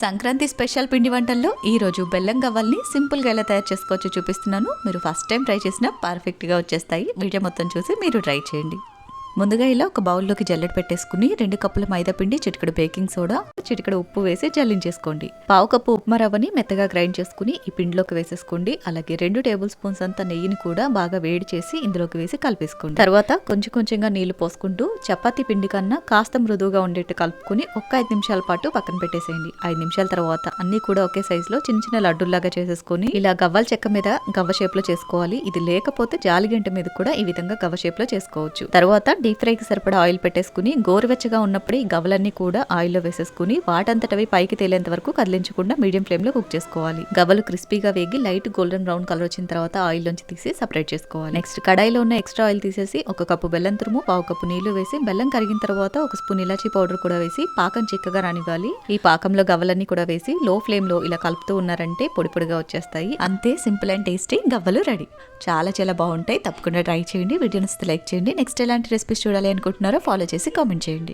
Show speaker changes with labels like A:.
A: Sankranti special పిండి వంటల్లో ఈ రోజు బెల్లం గవ్వల్ని సింపుల్ గా ఎలా తయారు చేసుకోవచ్చో చూపిస్తున్నాను. మీరు ఫస్ట్ టైం ట్రై చేసినా పర్ఫెక్ట్ గా వచ్చేస్తాయి. వీడియో మొత్తం చూసి మీరు ట్రై చేయండి. ముందుగా ఇలా ఒక బౌల్లోకి జల్లెడ పెట్టేసుకుని 2 కప్పుల మైదా పిండి, చిటికెడు బేకింగ్ సోడా, చిటికెడు ఉప్పు వేసి జల్లించేసుకోండి. పావు కప్పు ఉప్మా రవ్వని మెత్తగా గ్రైండ్ చేసుకుని ఈ పిండిలోకి వేసేసుకోండి. అలాగే 2 టేబుల్ స్పూన్స్ అంత నెయ్యిని కూడా బాగా వేడి చేసి ఇందులోకి వేసి కలిపేసుకోండి. తర్వాత కొంచెం కొంచెంగా నీళ్లు పోసుకుంటూ చపాతీ పిండి కన్నా కాస్త మృదువుగా ఉండేట్టు కలుపుకుని ఒక 5 నిమిషాల పాటు పక్కన పెట్టేసేయండి. 5 నిమిషాల తర్వాత అన్ని కూడా ఒకే సైజులో చిన్న చిన్న లడ్డూల్లాగా చేసేసుకుని ఇలా గవ్వల చెక్క మీద గవ్వ షేప్ లో చేసుకోవాలి. ఇది లేకపోతే జాలిగంట మీద కూడా ఈ విధంగా గవ్వ షేప్ లో చేసుకోవచ్చు. తర్వాత డీప్ ఫ్రైకి సరిపడా ఆయిల్ పెట్టేసుకుని గోరువెచ్చగా ఉన్నప్పుడే ఈ గవ్వలన్నీ కూడా ఆయిల్లో వేసేసుకుని వాటంతటవి పైకి తేలేంత వరకు కదిలించకుండా మీడియం ఫ్లేమ్ లో కుక్ చేసుకోవాలి. గవ్వలు క్రిస్పీగా వేగి లైట్ గోల్డెన్ బ్రౌన్ కలర్ వచ్చిన తర్వాత ఆయిల్ నుంచి తీసి సపరేట్ చేసుకోవాలి. నెక్స్ట్ కడాయిలో ఉన్న ఎక్స్ట్రా ఆయిల్ తీసేసి 1 కప్పు బెల్లం తురుము, పావు కప్పు నీళ్లు వేసి బెల్లం కరిగిన తర్వాత 1 స్పూన్ ఇలాచీ పౌడర్ కూడా వేసి పాకం చిక్కగా రానివ్వాలి. ఈ పాకంలో గవ్వలన్నీ కూడా వేసి లో ఫ్లేమ్ లో ఇలా కలుపుతూ ఉన్నారంటే పొడి పొడిగా వచ్చేస్తాయి. అంతే, సింపుల్ అండ్ టేస్టీ గవ్వలు రెడీ. చాలా చాలా బాగుంటాయి. తప్పకుండా ట్రై చేయండి. వీడియో నచ్చితే లైక్ చేయండి. నెక్స్ట్ ఎలాంటి రెసిపీస్ చూడాలి అనుకుంటున్నారో ఫాలో చేసి కామెంట్ చేయండి.